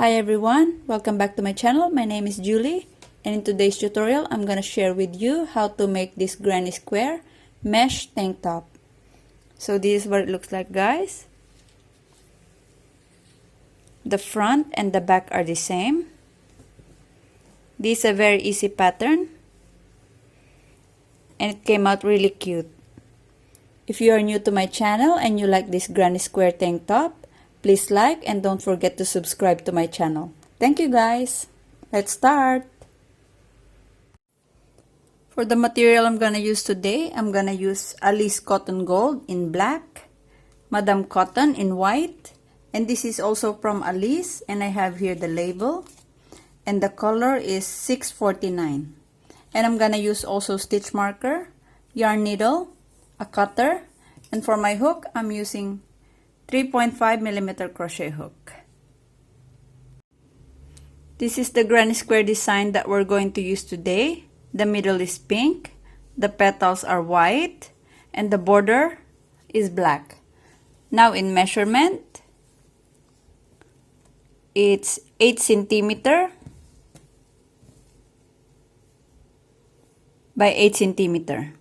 Hi everyone, welcome back to my channel. My name is Julie, and in today's tutorial I'm gonna share with you how to make this granny square mesh tank top. So this is what it looks like, guys. The front and the back are the same. This is a very easy pattern and it came out really cute. If you are new to my channel and you like this granny square tank top, please like and don't forget to subscribe to my channel. Thank you, guys. Let's start. For the material I'm gonna use today, I'm gonna use Alice Cotton Gold in black, Madame Cotton in white, and this is also from Alice, and I have here the label, and the color is 649. And I'm gonna use also stitch marker, yarn needle, a cutter, and for my hook I'm using 3.5mm crochet hook. This is the granny square design that we're going to use today. The middle is pink, the petals are white, and the border is black. Now in measurement, it's 8 cm by 8 cm.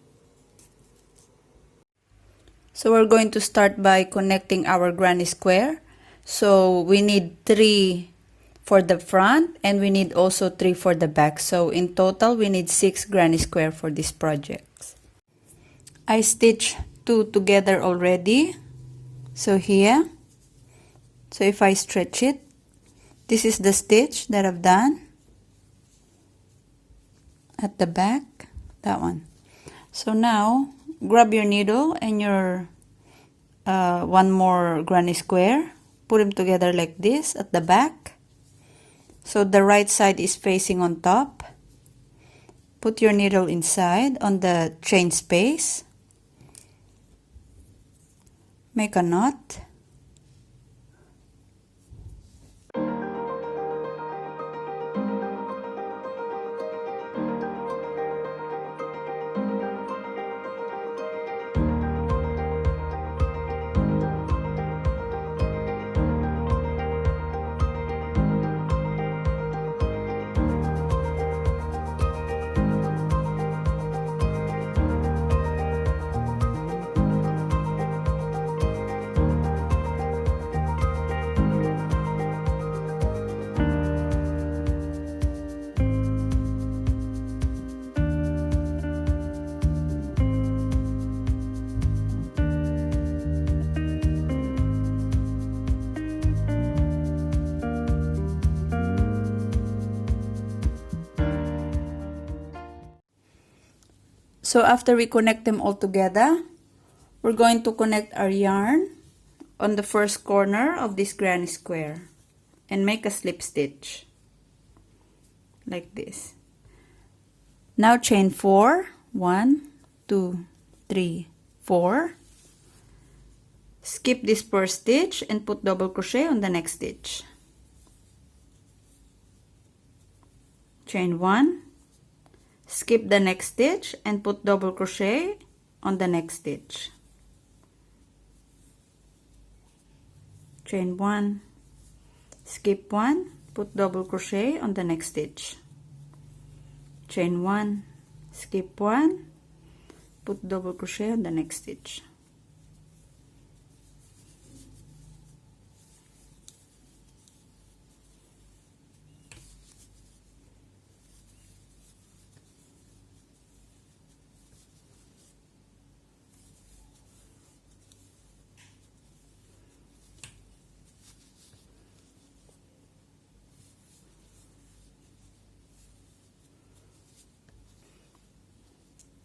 So we're going to start by connecting our granny square. So we need 3 for the front and we need also 3 for the back. So in total we need 6 granny square for this project. I stitched 2 together already. So here. So if I stretch it, this is the stitch that I've done at the back, that one. So now grab your needle and your one more granny square, put them together like this at the back. So the right side is facing on top. Put your needle inside on the chain space. Make a knot. So after we connect them all together, we're going to connect our yarn on the first corner of this granny square and make a slip stitch like this. Now chain 4, 1, 2, 3, 4. Skip this first stitch and put double crochet on the next stitch. Chain 1. Skip the next stitch and put double crochet on the next stitch. Chain 1, skip 1, put double crochet on the next stitch. Chain 1, skip 1, put double crochet on the next stitch.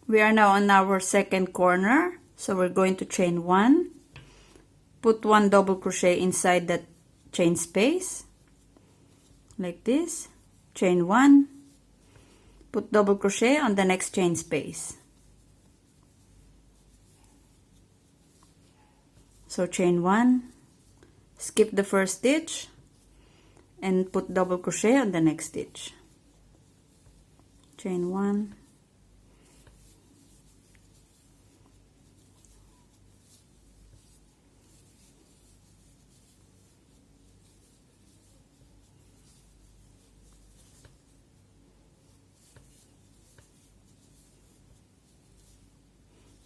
We are now on our second corner, so we're going to chain 1, put 1 double crochet inside that chain space, like this, chain 1, put double crochet on the next chain space. So chain 1, skip the first stitch, and put double crochet on the next stitch. Chain 1,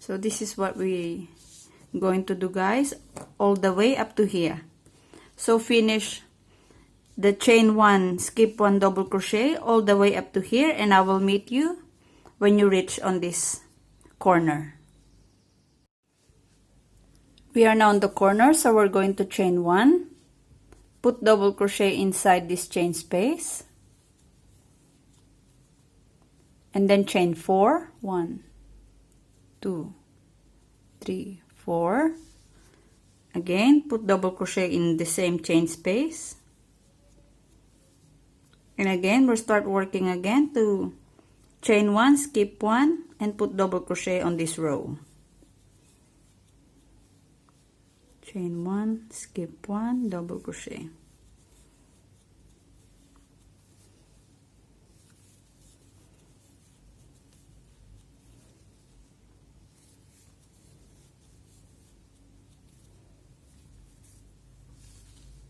So this is what we going to do, guys, all the way up to here. So finish the chain 1, skip 1 double crochet all the way up to here, and I will meet you when you reach on this corner. We are now on the corner, so we're going to chain 1, put double crochet inside this chain space, and then chain 4, 1, 2, 3, 4. Again, put double crochet in the same chain space, and again we'll start working again to chain 1, skip 1, and put double crochet on this row. Chain 1, skip 1, double crochet.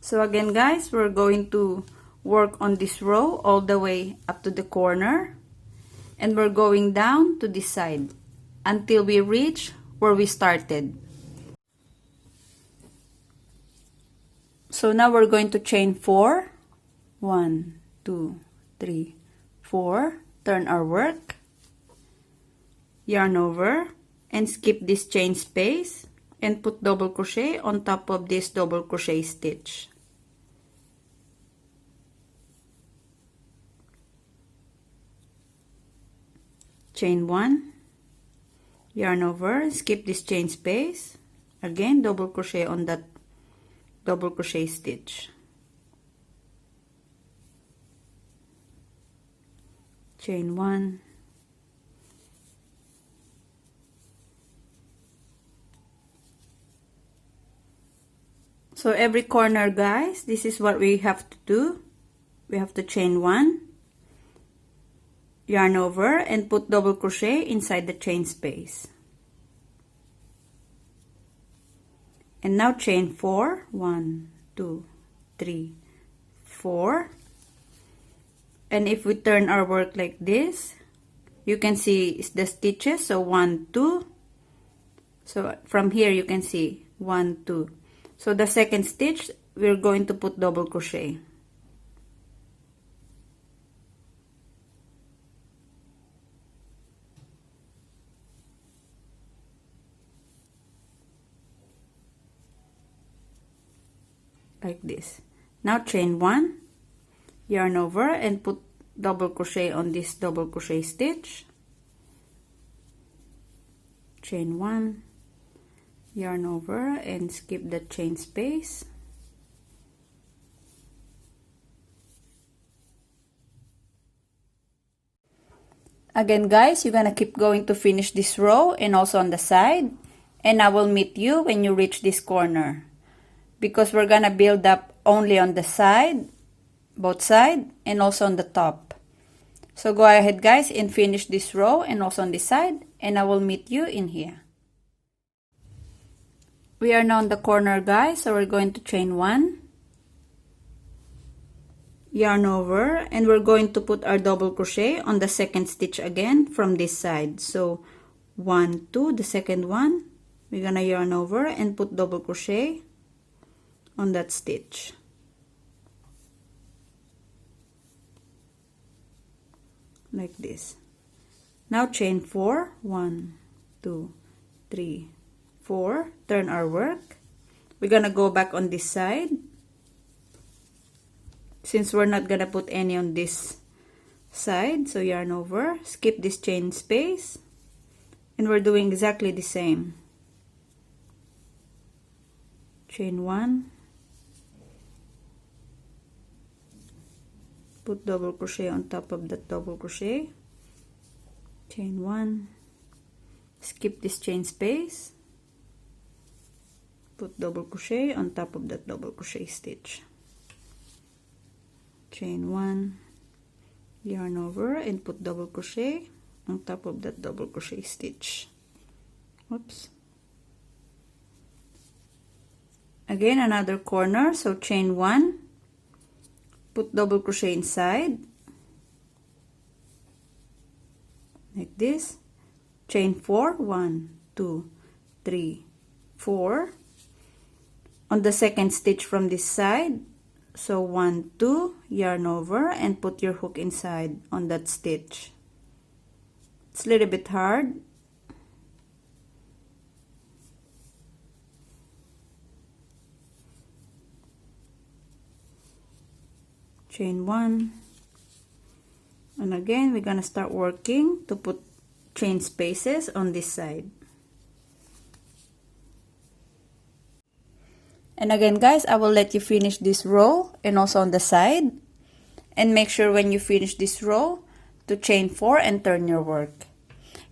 So again, guys, we're going to work on this row all the way up to the corner, and we're going down to this side until we reach where we started. So now we're going to chain 4, 1, 2, 3, 4, turn our work, yarn over, and skip this chain space, and put double crochet on top of this double crochet stitch. Chain 1, yarn over, skip this chain space, again double crochet on that double crochet stitch. Chain 1, so every corner, guys, this is what we have to do. We have to chain 1, yarn over, and put double crochet inside the chain space. And now chain 4, 1, 2, 3, 4. And if we turn our work like this, you can see the stitches. So 1, 2. So from here you can see 1, 2. So the second stitch, we're going to put double crochet. Like this. Now chain 1, yarn over, and put double crochet on this double crochet stitch. Chain 1, yarn over, and skip the chain space. Again, guys, you're gonna keep going to finish this row and also on the side, and I will meet you when you reach this corner, because we're gonna build up only on the side, both sides, and also on the top. So go ahead, guys, and finish this row and also on this side, and I will meet you in here. We are now on the corner, guys, so we're going to chain 1, yarn over, and we're going to put our double crochet on the second stitch again from this side. So 1, 2, the second one, we're gonna yarn over and put double crochet on that stitch. Like this. Now chain 4, 1, 2, 3, 4, turn our work. We're gonna go back on this side, since we're not gonna put any on this side. So yarn over, skip this chain space, and we're doing exactly the same. Chain 1, put double crochet on top of that double crochet, chain 1, skip this chain space, put double crochet on top of that double crochet stitch, chain 1, yarn over, and put double crochet on top of that double crochet stitch. Oops. Again, another corner, so chain 1, put double crochet inside, like this, chain 4, 1, 2, 3, 4. On the second stitch from this side, so 1, 2, yarn over and put your hook inside on that stitch. It's a little bit hard. Chain 1. And again, we're gonna start working to put chain spaces on this side. And again, guys, I will let you finish this row and also on the side. And make sure when you finish this row to chain 4 and turn your work.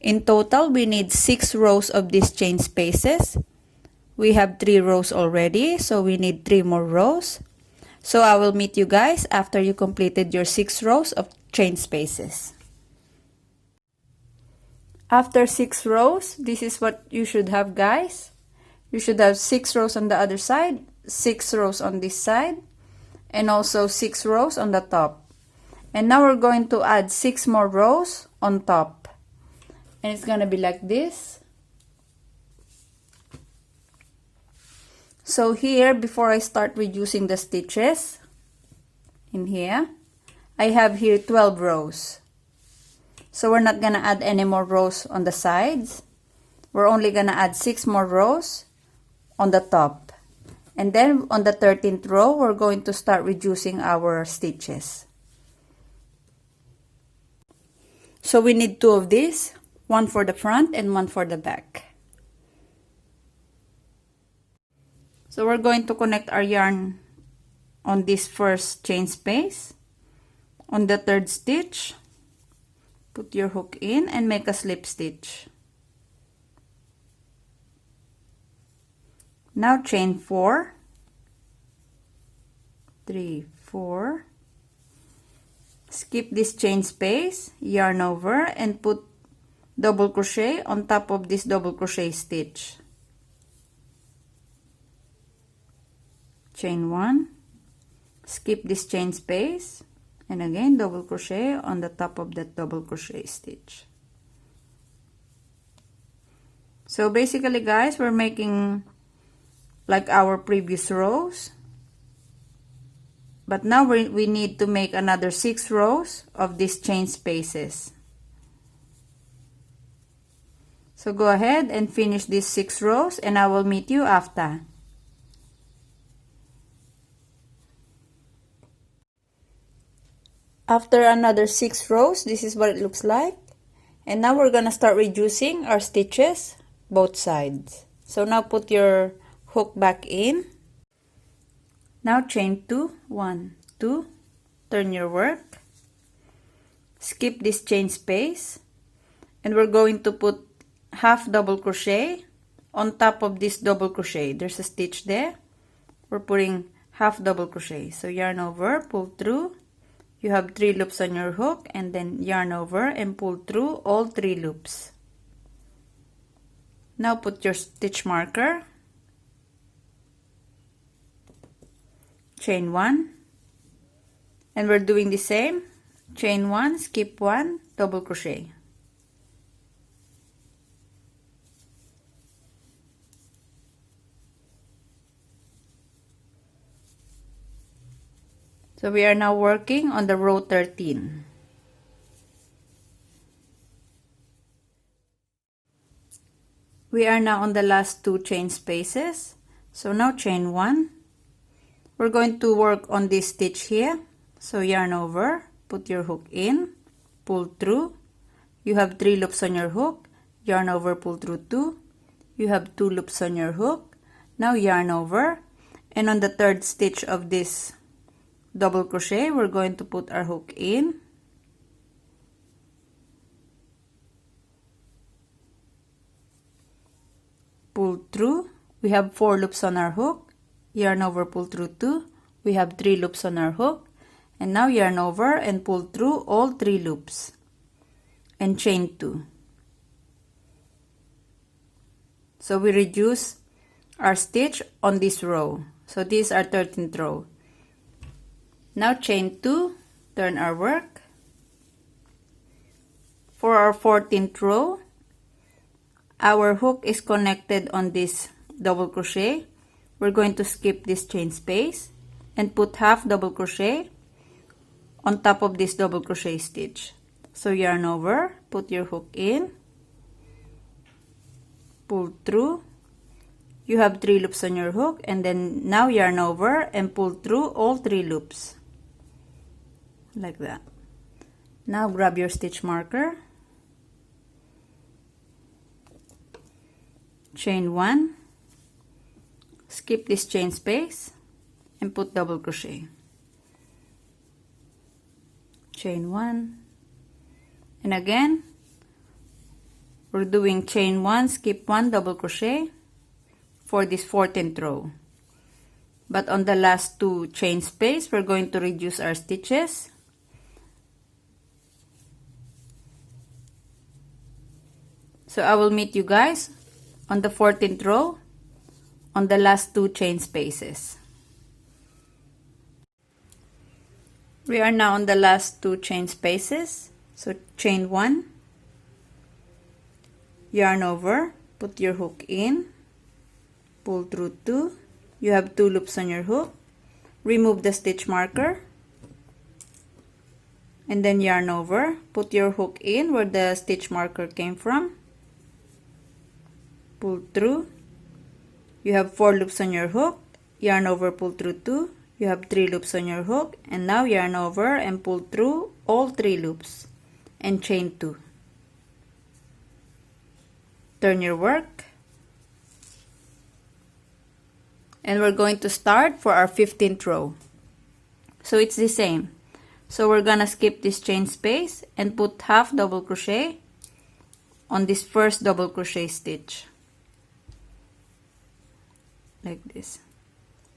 In total, we need 6 rows of these chain spaces. We have 3 rows already, so we need 3 more rows. So I will meet you guys after you completed your 6 rows of chain spaces. After 6 rows, this is what you should have, guys. You should have 6 rows on the other side, 6 rows on this side, and also 6 rows on the top. And now we're going to add 6 more rows on top. And it's gonna be like this. So here, before I start reducing the stitches, in here, I have here 12 rows. So we're not gonna add any more rows on the sides. We're only gonna add 6 more rows on the top. And then on the 13th row, we're going to start reducing our stitches. So we need 2 of these, one for the front and one for the back. So we're going to connect our yarn on this first chain space. On the 3rd stitch, put your hook in and make a slip stitch. Now chain 4, 3, 4. Skip this chain space, yarn over and put double crochet on top of this double crochet stitch. Chain 1, skip this chain space, and again double crochet on the top of that double crochet stitch. So basically, guys, we're making like our previous rows, but now we need to make another 6 rows of these chain spaces. So go ahead and finish these 6 rows and I will meet you after. After another 6 rows, this is what it looks like. And now we're gonna start reducing our stitches both sides. So now put your hook back in. Now chain 2, 1, 2, turn your work. Skip this chain space. And we're going to put half double crochet on top of this double crochet. There's a stitch there. We're putting half double crochet. So yarn over, pull through. You have 3 loops on your hook and then yarn over and pull through all 3 loops. Now put your stitch marker. Chain 1. And we're doing the same. Chain 1, skip 1, double crochet. So we are now working on the row 13. We are now on the last 2 chain spaces. So now chain 1. We're going to work on this stitch here. So yarn over, put your hook in, pull through. You have 3 loops on your hook, yarn over, pull through 2. You have 2 loops on your hook. Now yarn over, and on the 3rd stitch of this double crochet, we're going to put our hook in, pull through. We have 4 loops on our hook, yarn over, pull through 2. We have 3 loops on our hook, and now yarn over and pull through all 3 loops and chain 2. So we reduce our stitch on this row. So this is our 13th row. Now chain 2, turn our work. For our 14th row, our hook is connected on this double crochet, we're going to skip this chain space and put half double crochet on top of this double crochet stitch. So yarn over, put your hook in, pull through. You have 3 loops on your hook, and then now yarn over and pull through all 3 loops like that. Now grab your stitch marker, chain 1, skip this chain space and put double crochet, chain 1, and again we're doing chain 1, skip 1, double crochet for this 14th row. But on the last 2 chain space, we're going to reduce our stitches. So I will meet you guys on the 14th row on the last 2 chain spaces. We are now on the last 2 chain spaces. So chain 1, yarn over, put your hook in, pull through 2. You have 2 loops on your hook. Remove the stitch marker and then yarn over, put your hook in where the stitch marker came from, pull through. You have 4 loops on your hook, yarn over, pull through 2. You have 3 loops on your hook, and now yarn over and pull through all 3 loops and chain 2. Turn your work, and we're going to start for our 15th row. So it's the same. So we're gonna skip this chain space and put half double crochet on this first double crochet stitch like this.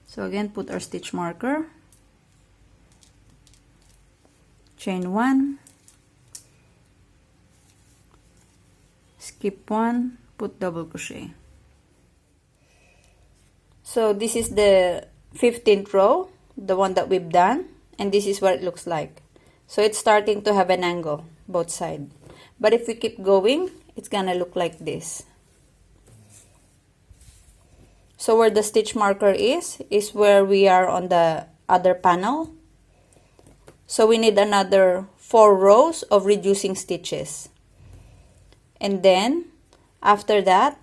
So again, put our stitch marker, chain 1, skip 1, put double crochet. So this is the 15th row, the one that we've done, and this is what it looks like. So it's starting to have an angle both sides, but if we keep going, it's gonna look like this. So where the stitch marker is where we are on the other panel. So we need another 4 rows of reducing stitches, and then after that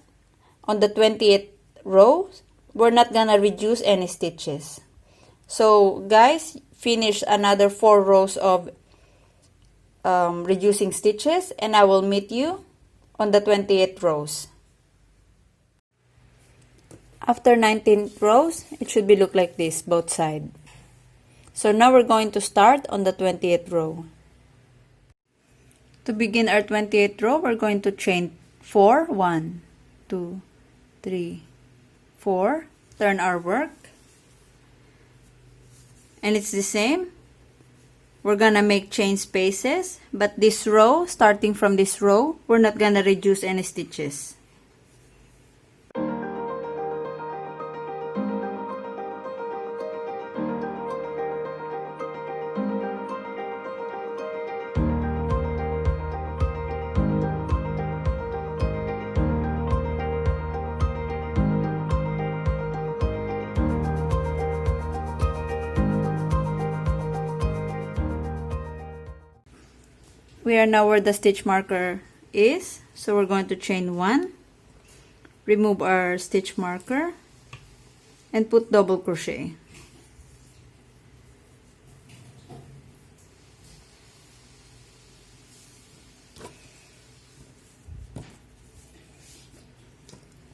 on the 28th row we're not gonna reduce any stitches. So guys, finish another 4 rows of reducing stitches, and I will meet you on the 28th rows. After 19 rows, it should be look like this, both sides. So now we're going to start on the 28th row. To begin our 28th row, we're going to chain 4, 1, 2, 3, 4, turn our work, and it's the same. We're gonna make chain spaces, but this row, starting from this row, we're not gonna reduce any stitches. We are now where the stitch marker is, so we're going to chain 1, remove our stitch marker, and put double crochet.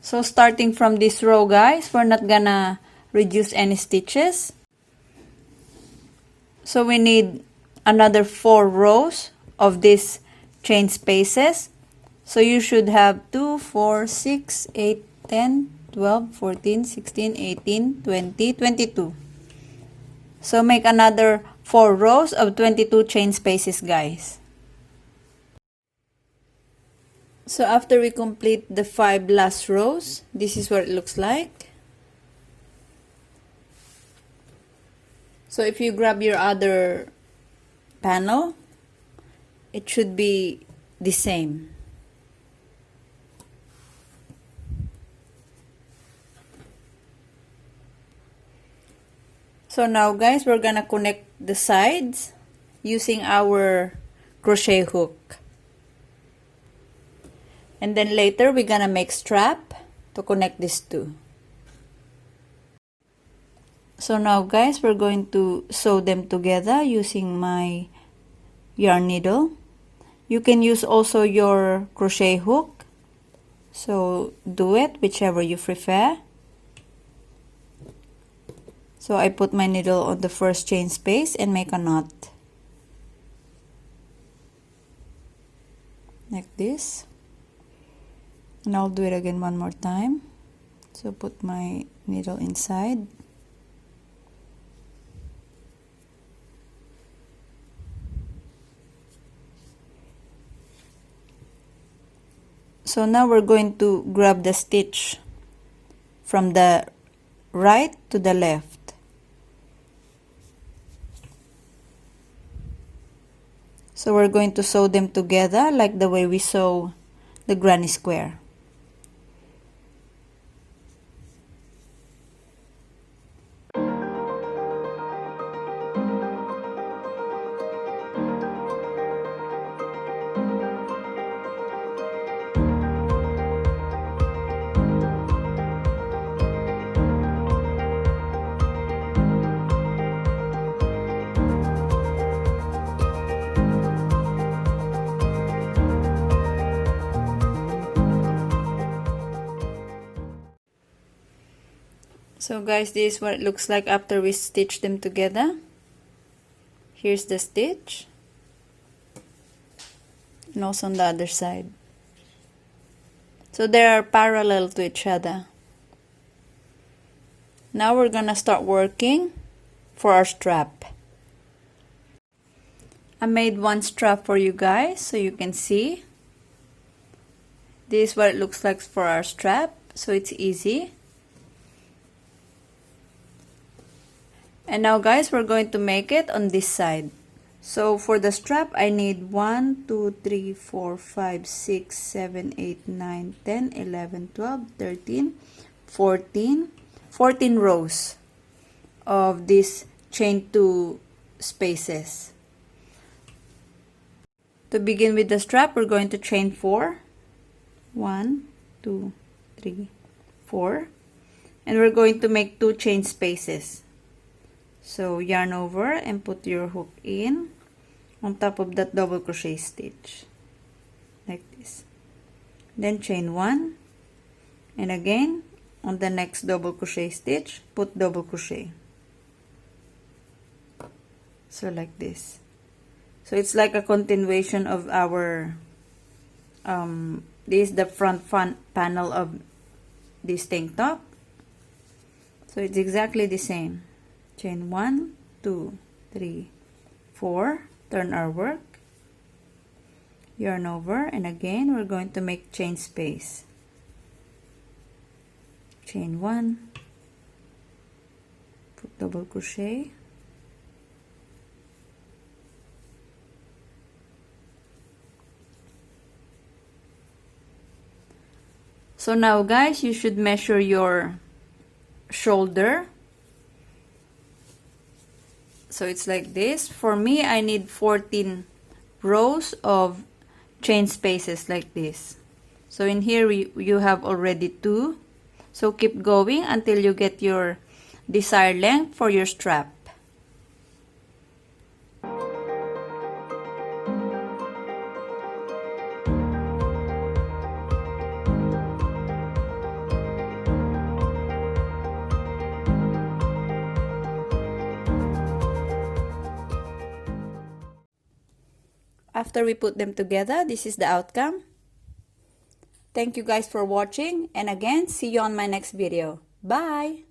So starting from this row, guys, we're not gonna reduce any stitches. So we need another 4 rows of these chain spaces. So you should have 2, 4, 6, 8, 10, 12, 14, 16, 18, 20, 22. So make another 4 rows of 22 chain spaces, guys. So after we complete the 5 last rows, this is what it looks like. So if you grab your other panel, it should be the same. So now guys, we're gonna connect the sides using our crochet hook. And then later we're gonna make strap to connect these two. So now guys, we're going to sew them together using my yarn needle. You can use also your crochet hook. So do it whichever you prefer. So I put my needle on the first chain space and make a knot. Like this. And I'll do it again one more time. So put my needle inside. So now we're going to grab the stitch from the right to the left. So we're going to sew them together like the way we sew the granny square. So guys, this is what it looks like after we stitch them together. Here's the stitch. And also on the other side. So they are parallel to each other. Now we're gonna start working for our strap. I made one strap for you guys so you can see. This is what it looks like for our strap. So it's easy. And now guys, we're going to make it on this side. So for the strap, I need 1, 2, 3, 4, 5, 6, 7, 8, 9, 10, 11, 12, 13, 14 rows of these chain 2 spaces. To begin with the strap, we're going to chain 4. 1, 2, 3, 4. And we're going to make 2 chain spaces. So yarn over and put your hook in on top of that double crochet stitch like this. Then chain 1 and again on the next double crochet stitch put double crochet. So like this. So it's like a continuation of our this is the front panel of this tank top. So it's exactly the same. Chain 1, 2, 3, 4, turn our work, yarn over, and again we're going to make chain space. Chain 1, put double crochet, so now guys, you should measure your shoulder. So it's like this. For me, I need 14 rows of chain spaces like this. So in here, you have already 2. So keep going until you get your desired length for your strap. After we put them together, this is the outcome. Thank you guys for watching, and again, see you on my next video. Bye!